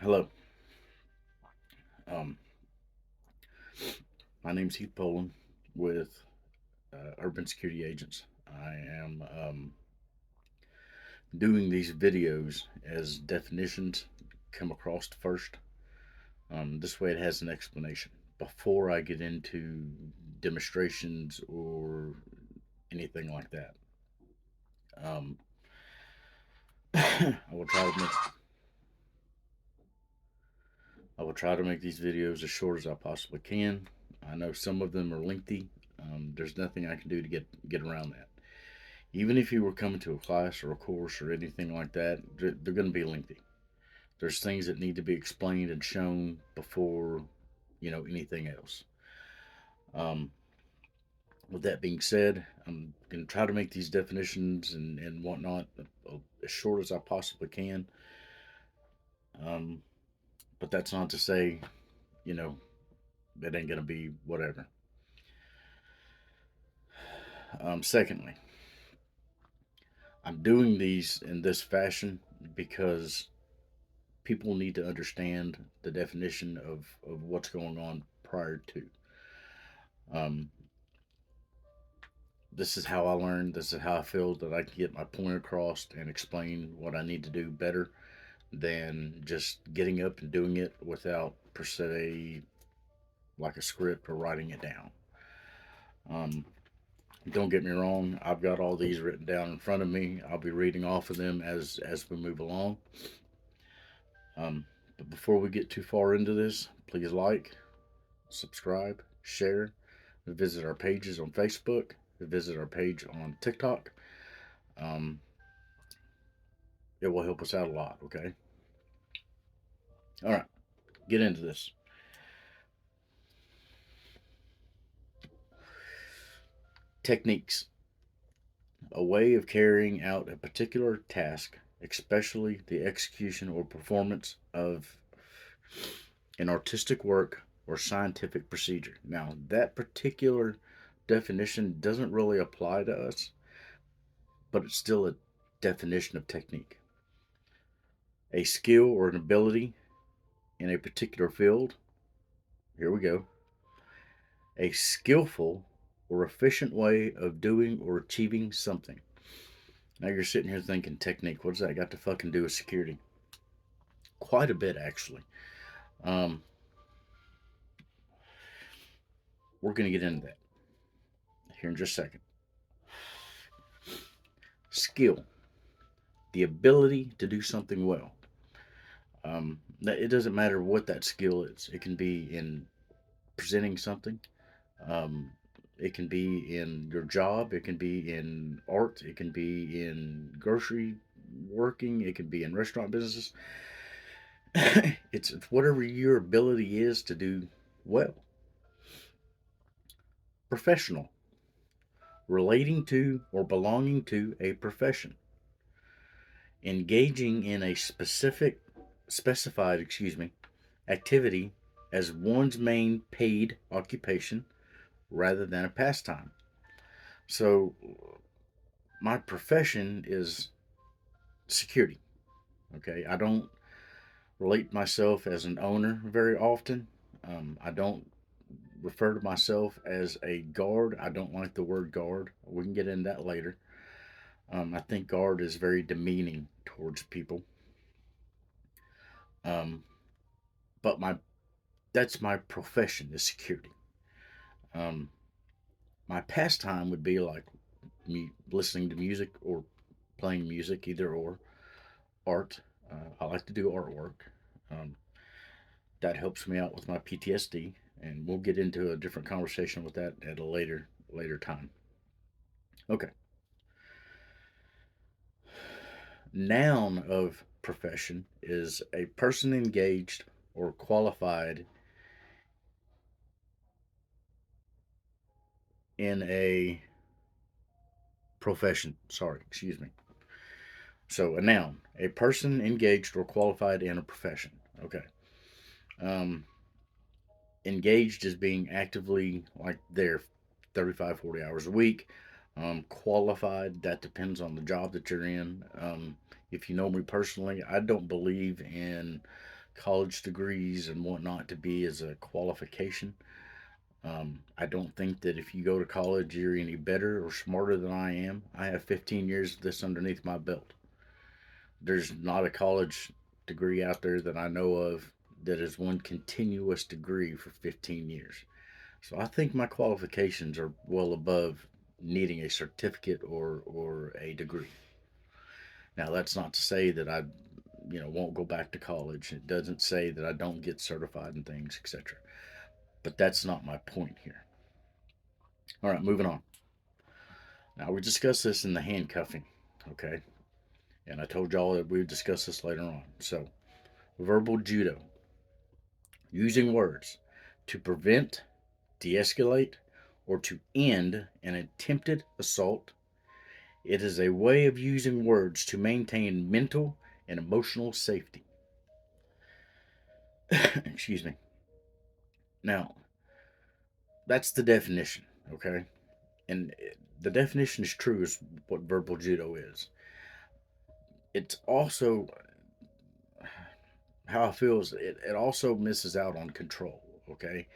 Hello. Um, my name's Heath Poland with Urban Security Agents. I am doing these videos as definitions come across first. This way it has an explanation before I get into demonstrations or anything like that. Um, I will try to make I will try to make these videos as short as I possibly can. I know some of them are lengthy. There's nothing I can do to get around that. Even if you were coming to a class or a course or anything like that, they're going to be lengthy. There's things that need to be explained and shown before anything else. Um, with that being said, I'm going to try to make these definitions and whatnot as short as I possibly can. Um, but that's not to say, you know, it ain't going to be whatever. Secondly, I'm doing these in this fashion because people need to understand the definition of what's going on prior to. Um, this is how I learned. This is how I feel that I can get my point across and explain what I need to do better than just getting up and doing it without, per se, like a script or writing it down. Um, don't get me wrong. I've got all these written down in front of me. I'll be reading off of them as we move along. Um, but before we get too far into this, please like, subscribe, share, visit our pages on Facebook, visit our page on TikTok. Um, it will help us out a lot, okay? All right, get into this. Techniques: a way of carrying out a particular task, especially the execution or performance of an artistic work or scientific procedure. Now, that particular definition doesn't really apply to us, but it's still a definition of technique. A skill or an ability in a particular field. Here we go. A skillful or efficient way of doing or achieving something. Now you're sitting here thinking, technique, what does that got to fucking do with security? Quite a bit, actually. Um, we're going to get into that here in just a second. Skill, the ability to do something well. It doesn't matter what that skill is. It can be in presenting something. Um, it can be in your job. It can be in art. It can be in grocery working. It can be in restaurant businesses. It's whatever your ability is to do well. Professional, relating to or belonging to a profession. Engaging in a specified, activity as one's main paid occupation rather than a pastime. So, my profession is security. Okay, I don't relate myself as an owner very often. I don't refer to myself as a guard. I don't like the word guard. We can get into that later. I think guard is very demeaning towards people. Um, but that's my profession is security. Um, my pastime would be like me listening to music or playing music, either or art. I like to do artwork. Um, that helps me out with my PTSD, and we'll get into a different conversation with that at a later time. Okay. Noun of profession is a person engaged or qualified in a profession. Sorry, excuse me. So a noun, a person engaged or qualified in a profession. Okay. Um, engaged is being actively like there 35, 40 hours a week. Qualified, that depends on the job that you're in. If you know me personally, I don't believe in college degrees and whatnot to be as a qualification. I don't think that if you go to college, you're any better or smarter than I am. I have 15 years of this underneath my belt. There's not a college degree out there that I know of that is one continuous degree for 15 years. So I think my qualifications are well above needing a certificate or a degree. Now that's not to say that I won't go back to college. It doesn't say that I don't get certified and things, etc. But that's not my point here. All right, moving on. Now we discussed this in the handcuffing, okay? And I told y'all that we would discuss this later on. So, verbal judo, using words to prevent, de escalate, or to end an attempted assault. It is a way of using words to maintain mental and emotional safety. Excuse me. Now, that's the definition, okay? And the definition is true, is what verbal judo is. It's also how I feel is it also misses out on control, okay?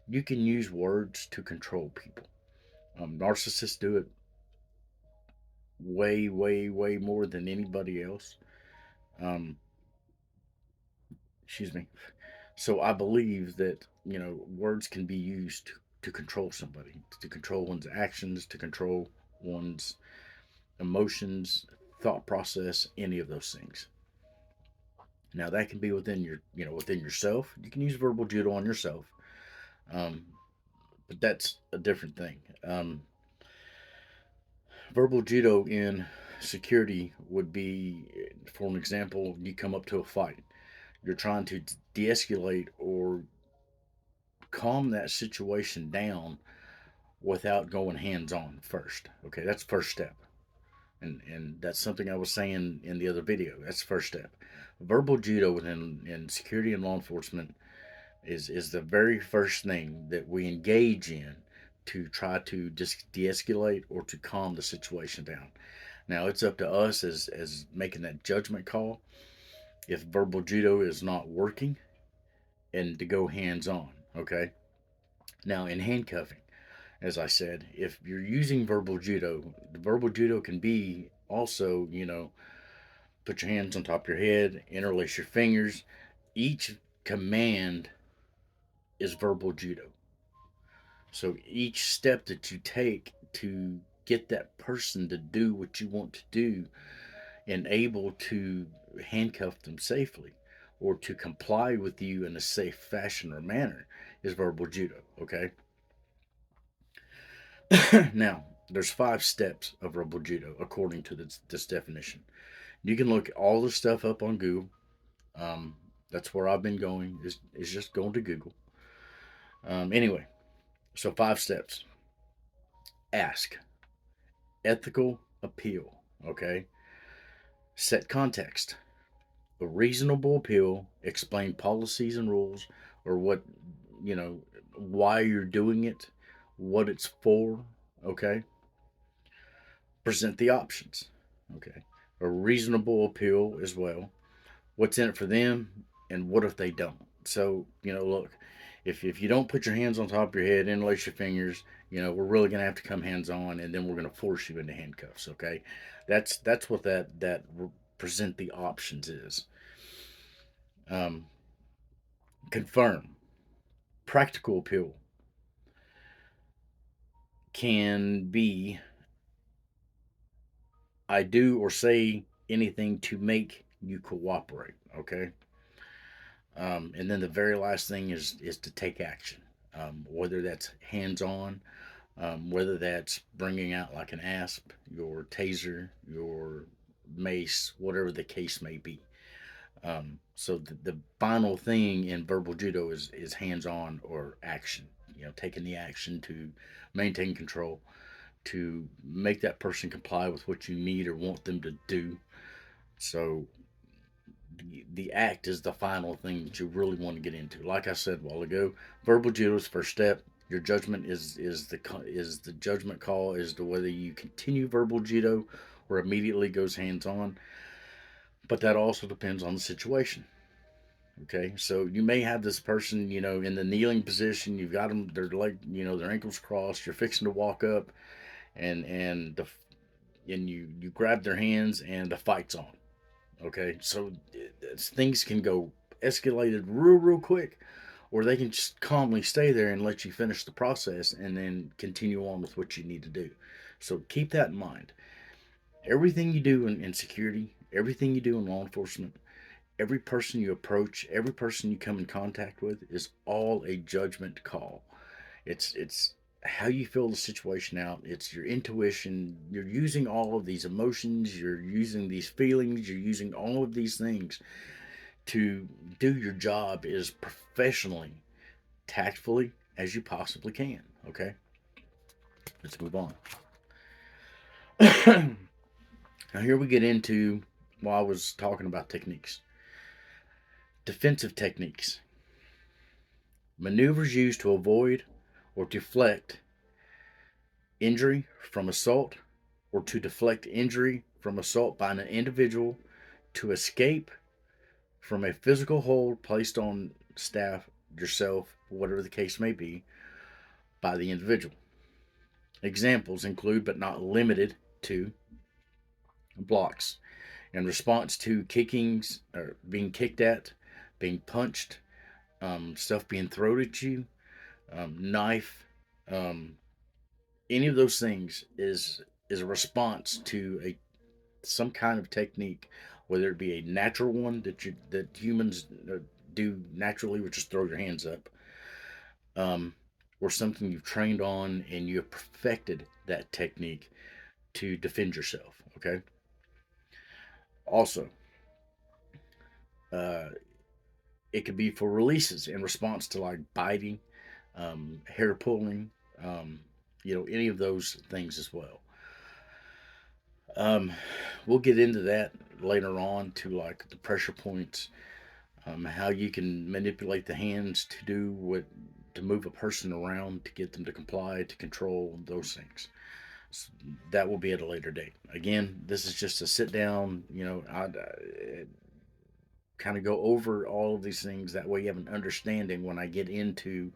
You can use words to control people. Narcissists do it way, way, way more than anybody else. Um, excuse me. So I believe that words can be used to control somebody, to control one's actions, to control one's emotions, thought process, any of those things. Now that can be within within yourself. You can use verbal judo on yourself, um, but that's a different thing. Verbal judo in security would be, for an example, you come up to a fight. You're trying to de-escalate or calm that situation down without going hands on first. Okay, that's first step. And that's something I was saying in the other video. That's the first step. Verbal judo within in security and law enforcement is the very first thing that we engage in to try to just de-escalate or to calm the situation down. Now it's up to us as making that judgment call if verbal judo is not working and to go hands on. Okay. Now in handcuffing, as I said, if you're using verbal judo, the verbal judo can be also, put your hands on top of your head, interlace your fingers. Each command is verbal judo. So each step that you take to get that person to do what you want to do and able to handcuff them safely or to comply with you in a safe fashion or manner is verbal judo, okay? Now, there's 5 steps of verbal judo according to this definition. You can look all the stuff up on Google. Um, that's where I've been going is just going to Google. Anyway, so 5 steps. Ask. Ethical appeal. Okay. Set context. A reasonable appeal. Explain policies and rules or what, you know, why you're doing it, what it's for. Okay. Present the options. Okay. A reasonable appeal as well. What's in it for them and what if they don't? So, look, if you don't put your hands on top of your head, interlace your fingers, we're really gonna have to come hands on, and then we're gonna force you into handcuffs. Okay, that's what that present the options is. Um, Confirm. Practical appeal can be I do or say anything to make you cooperate. Okay. And then the very last thing is to take action, whether that's hands on, whether that's bringing out like an ASP, your taser, your mace, whatever the case may be. So the final thing in verbal judo is hands on or action. Taking the action to maintain control, to make that person comply with what you need or want them to do. So the act is the final thing that you really want to get into. Like I said a while ago, verbal judo is first step. Your judgment is the judgment call as to whether you continue verbal judo or immediately goes hands on. But that also depends on the situation. Okay, so you may have this person, in the kneeling position. You've got them, their leg, their ankles crossed. You're fixing to walk up, and you grab their hands, and the fight's on. Okay, so things can go escalated real quick, or they can just calmly stay there and let you finish the process, and then continue on with what you need to do. So keep that in mind. Everything you do in security, everything you do in law enforcement, every person you approach, every person you come in contact with is all a judgment call. It's how you feel the situation out. It's your intuition. You're using all of these emotions, you're using these feelings, you're using all of these things to do your job as professionally, tactfully as you possibly can. Okay? Let's move on. Now here we get into, while I was talking about techniques. Defensive techniques. Maneuvers used to avoid or deflect injury from assault, or to deflect injury from assault by an individual, to escape from a physical hold placed on staff, yourself, whatever the case may be, by the individual. Examples include, but not limited to, blocks in response to kickings, or being kicked at, being punched, stuff being thrown at you, knife, um, any of those things is a response to a some kind of technique, whether it be a natural one that humans do naturally, which is throw your hands up, um, or something you've trained on and you have perfected that technique to defend yourself. Okay. Also, uh, it could be for releases in response to like biting, hair pulling, um, any of those things as well. Um, we'll get into that later on, to like the pressure points, how you can manipulate the hands to do what, to move a person around, to get them to comply, to control those things. So that will be at a later date. Again, this is just a sit down. I kind of go over all of these things. That way, you have an understanding when I get into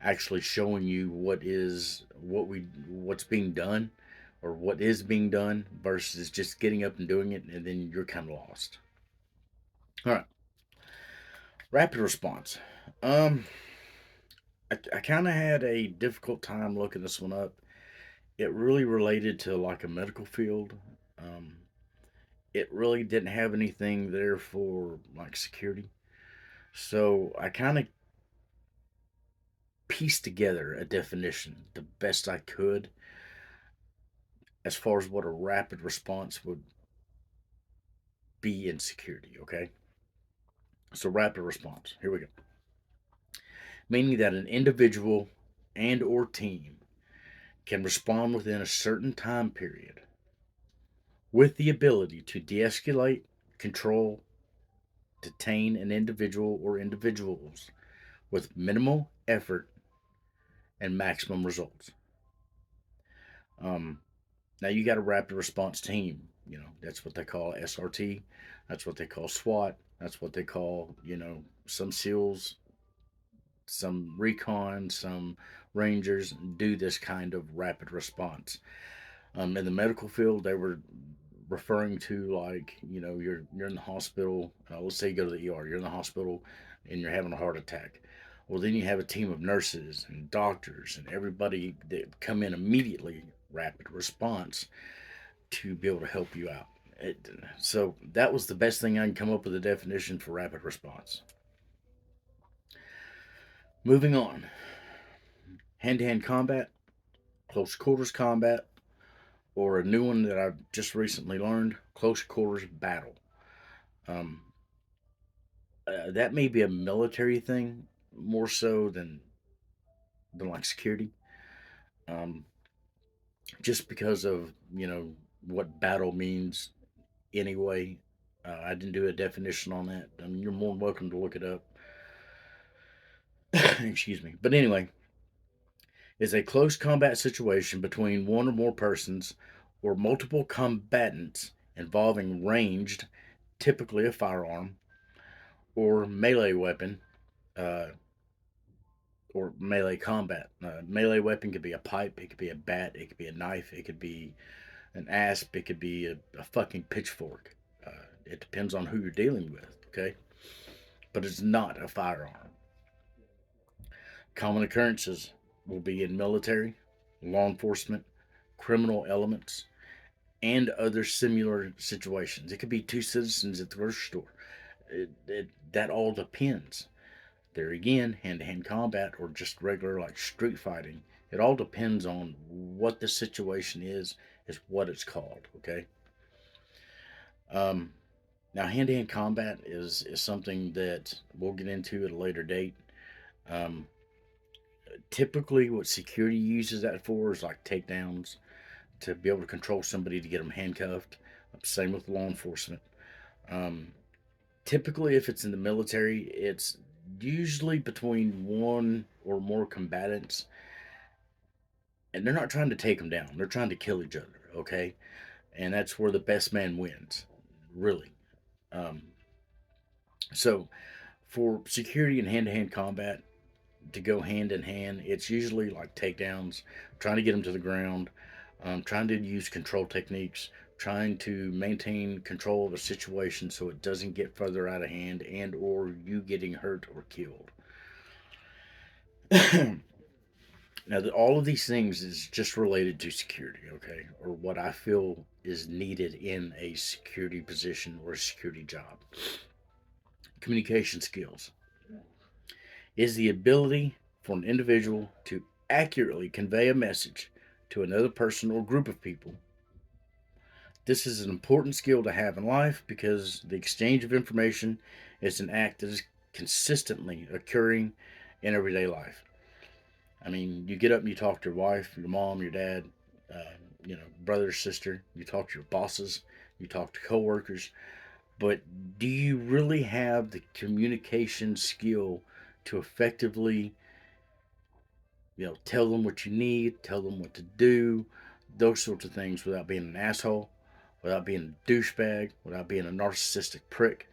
actually showing you what's being done, or what is being done, versus just getting up and doing it, and then you're kind of lost. All right, rapid response. Um, I kind of had a difficult time looking this one up. It really related to like a medical field. Um, it really didn't have anything there for like security. So I kind of pieced together a definition the best I could as far as what a rapid response would be in security. Okay. So rapid response. Here we go. Meaning that an individual and or team can respond within a certain time period with the ability to de-escalate, control, detain an individual or individuals with minimal effort and maximum results. Um, Now you got a rapid response team. That's what they call SRT. That's what they call SWAT. That's what they call, some SEALs, some recon, some Rangers do this kind of rapid response. In the medical field, they were referring to, like, you're in the hospital. Let's say you go to the ER. You're in the hospital and you're having a heart attack. Well, then you have a team of nurses and doctors and everybody that come in immediately, rapid response, to be able to help you out. So that was the best thing I can come up with a definition for rapid response. Moving on, hand to hand combat, close quarters combat, or a new one that I've just recently learned, close quarters battle. Um, that may be a military thing more so than like security. Um, just because of what battle means anyway. I didn't do a definition on that. I mean, you're more than welcome to look it up. Excuse me. But anyway, is a close combat situation between one or more persons or multiple combatants involving ranged, typically a firearm, or melee weapon, uh, or melee combat. Melee weapon could be a pipe, it could be a bat, it could be a knife, it could be an asp, it could be a fucking pitchfork. It depends on who you're dealing with, okay? But it's not a firearm. Common occurrences will be in military, law enforcement, criminal elements, and other similar situations. It could be two citizens at the grocery store. That all depends. There again, hand to hand combat or just regular like street fighting. It all depends on what the situation is what it's called, okay? Um, Now, hand to hand combat is something that we'll get into at a later date. Um, Typically, what security uses that for is like takedowns to be able to control somebody to get them handcuffed. Same with law enforcement. Um, Typically, if it's in the military, it's usually between one or more combatants, and they're not trying to take them down. They're trying to kill each other. Okay, and that's where the best man wins. Really. Um, so for security and hand-to-hand combat to go hand in hand, it's usually like takedowns, trying to get them to the ground, trying to use control techniques, trying to maintain control of a situation so it doesn't get further out of hand and or you getting hurt or killed. Now, all of these things is just related to security, okay, or what I feel is needed in a security position or a security job. Communication skills is the ability for an individual to accurately convey a message to another person or group of people. This is an important skill to have in life because the exchange of information is an act that is consistently occurring in everyday life. I mean, you get up and you talk to your wife, your mom, your dad, brother, sister. You talk to your bosses, you talk to coworkers. But do you really have the communication skill to effectively, tell them what you need, tell them what to do, those sorts of things without being an asshole, without being a douchebag, without being a narcissistic prick?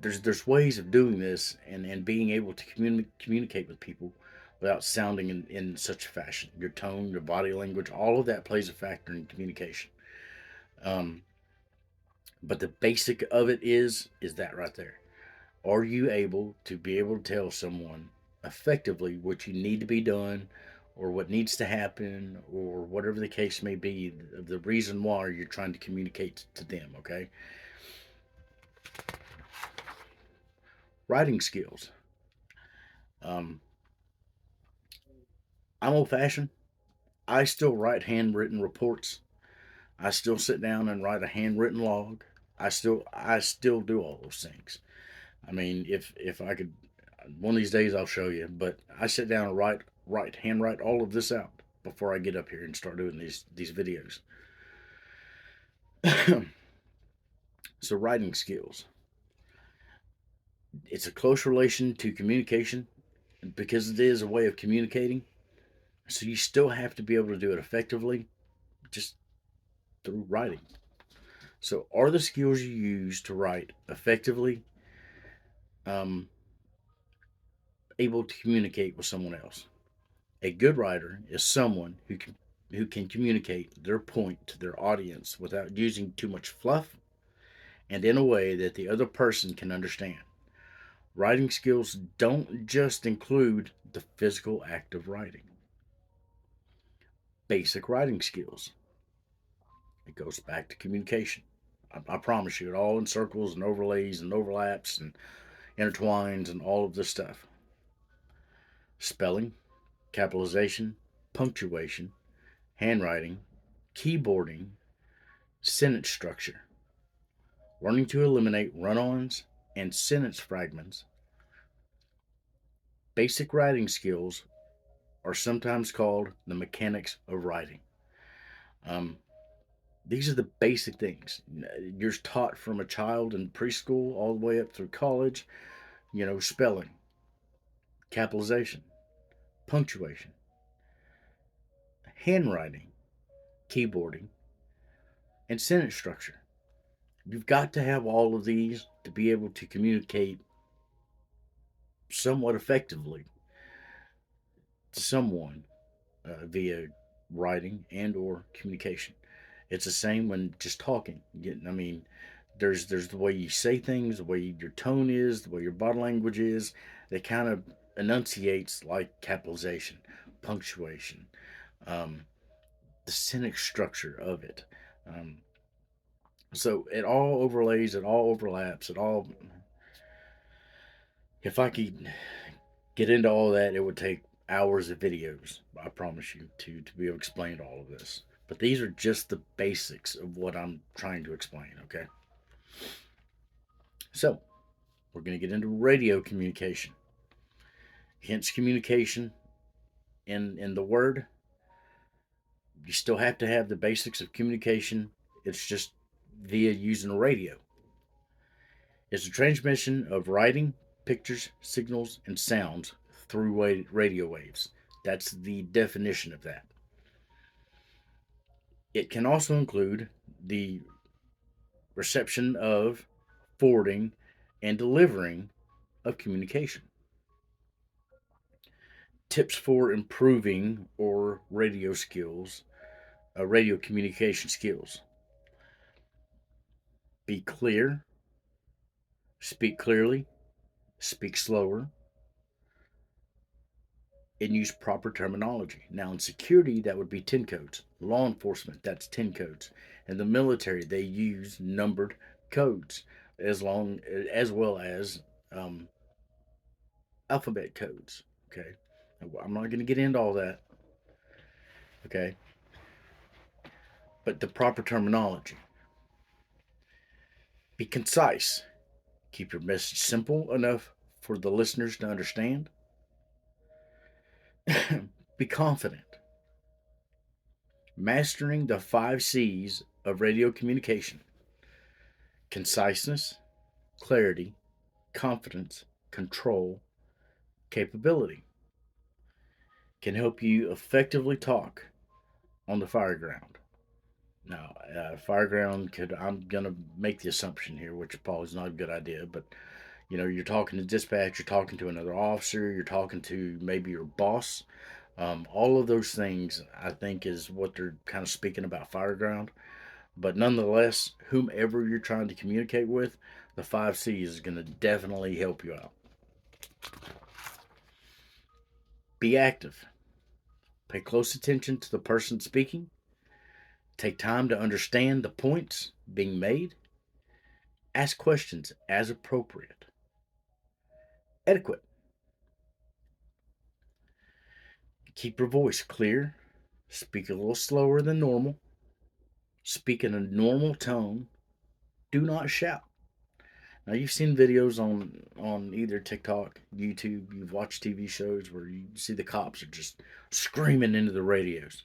There's ways of doing this and being able to communicate with people without sounding in such a fashion. Your tone, your body language, all of that plays a factor in communication. Um, but the basic of it is that right there. Are you able to be able to tell someone effectively what you need to be done or what needs to happen or whatever the case may be, the reason why you're trying to communicate to them, okay? Writing skills. Um, I'm old fashioned. I still write handwritten reports. I still sit down and write a handwritten log. I still do all those things. I mean, if I could, one of these days I'll show you. But I sit down and handwrite all of this out before I get up here and start doing these videos. So writing skills, it's a close relation to communication because it is a way of communicating. So you still have to be able to do it effectively, just through writing. So are the skills you use to write effectively um, able to communicate with someone else? A good writer is someone who can communicate their point to their audience without using too much fluff and in a way that the other person can understand. Writing skills don't just include the physical act of writing. Basic writing skills. It goes back to communication. I promise you, it all encircles and overlays and overlaps and intertwines and all of this stuff. Spelling, capitalization, punctuation, handwriting, keyboarding, sentence structure, learning to eliminate run ons and sentence fragments. Basic writing skills are sometimes called the mechanics of writing. Um, these are the basic things. You're taught from a child in preschool all the way up through college, spelling, capitalization, punctuation, handwriting, keyboarding, and sentence structure. You've got to have all of these to be able to communicate somewhat effectively to someone via writing and or communication. It's the same when just talking. I mean, there's the way you say things, the way your tone is, the way your body language is. That kind of enunciates like capitalization, punctuation, um, the sentence structure of it. Um, so it all overlays, it all overlaps, it all. If I could get into all that, it would take hours of videos. I promise you to be able to explain all of this. But these are just the basics of what I'm trying to explain. Okay, so we're going to get into radio communication. Hence, communication in the word. You still have to have the basics of communication. It's just via using a radio. It's a transmission of writing, pictures, signals, and sounds through radio waves. That's the definition of that. It can also include the reception of, forwarding, and delivering of communication. Tips for improving or radio communication skills. Be clear, speak clearly, speak slower, and use proper terminology. Now, in security, that would be 10 codes. Law enforcement, that's 10 codes. In the military, they use numbered codes as well as um, alphabet codes. Okay, I'm not going to get into all that. Okay, but the proper terminology. Be concise. Keep your message simple enough for the listeners to understand. Be confident. Mastering the 5 C's of radio communication: conciseness, clarity, confidence, control, capability. Can help you effectively talk on the fire ground. Now, fire ground could, I'm going to make the assumption here, which probably is not a good idea, but you're talking to dispatch, you're talking to another officer, you're talking to maybe your boss. All of those things, I think, is what they're kind of speaking about fire ground. But nonetheless, whomever you're trying to communicate with, the 5 C's is going to definitely help you out. Be active. Pay close attention to the person speaking. Take time to understand the points being made. Ask questions as appropriate. Etiquette. Keep your voice clear. Speak a little slower than normal. Speak in a normal tone. Do not shout. Now you've seen videos on either TikTok, YouTube, you've watched TV shows where you see the cops are just screaming into the radios.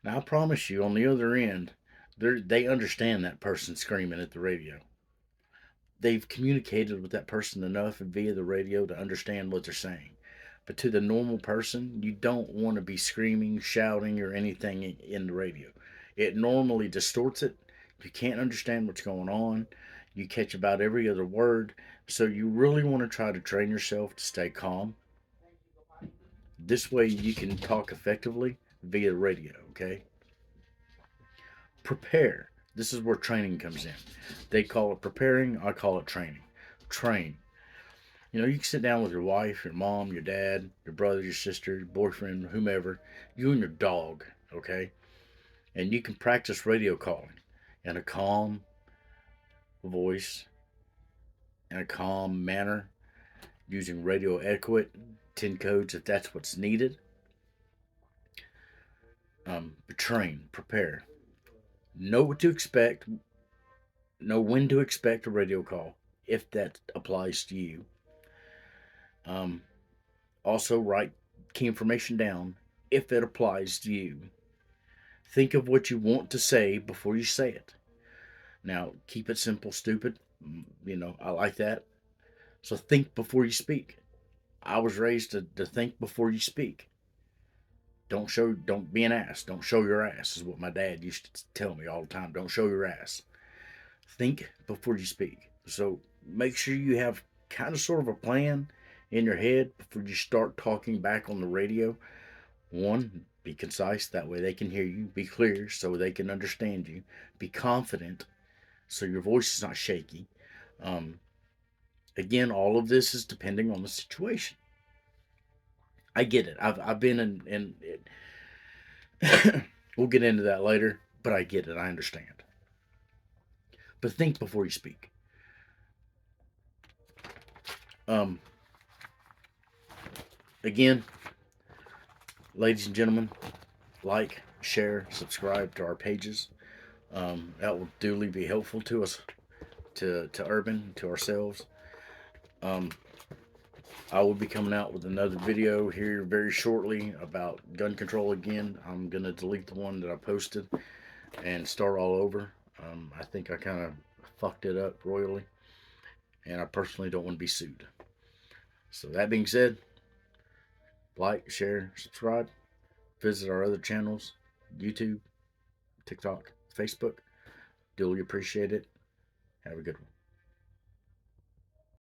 Now I promise you, on the other end, they understand that person screaming at the radio. They've communicated with that person enough via the radio to understand what they're saying. But to the normal person, you don't want to be screaming, shouting, or anything in the radio. It normally distorts it. You can't understand what's going on. You catch about every other word. So you really want to try to train yourself to stay calm. This way you can talk effectively via radio, okay? Prepare. This is where training comes in. They call it preparing, I call it training. Train. You can sit down with your wife, your mom, your dad, your brother, your sister, your boyfriend, whomever, you and your dog, okay? And you can practice radio calling in a calm voice, in a calm manner, using radio etiquette, 10 codes if that's what's needed. Train, prepare. Know what to expect, know when to expect a radio call if that applies to you. Um, Also, write key information down if it applies to you. Think of what you want to say before you say it. Now, keep it simple, stupid. I like that. So think before you speak. I was raised to think before you speak. Don't be an ass. Don't show your ass, is what my dad used to tell me all the time. Don't show your ass. Think before you speak. So make sure you have kind of sort of a plan in your head before you start talking back on the radio. One, be concise, that way they can hear you. Be clear, so they can understand you. Be confident, so your voice is not shaky. Um, Again, all of this is depending on the situation. I get it. I've been in we'll get into that later, but I get it. I understand. But think before you speak. Um, Again, ladies and gentlemen, like, share, subscribe to our pages. That will duly be helpful to us, to Urban, to ourselves. Um, I will be coming out with another video here very shortly about gun control again. I'm going to delete the one that I posted and start all over. I think I kind of fucked it up royally, and I personally don't want to be sued. So that being said, like, share, subscribe, visit our other channels, YouTube, TikTok, Facebook. Duly appreciate it. Have a good one.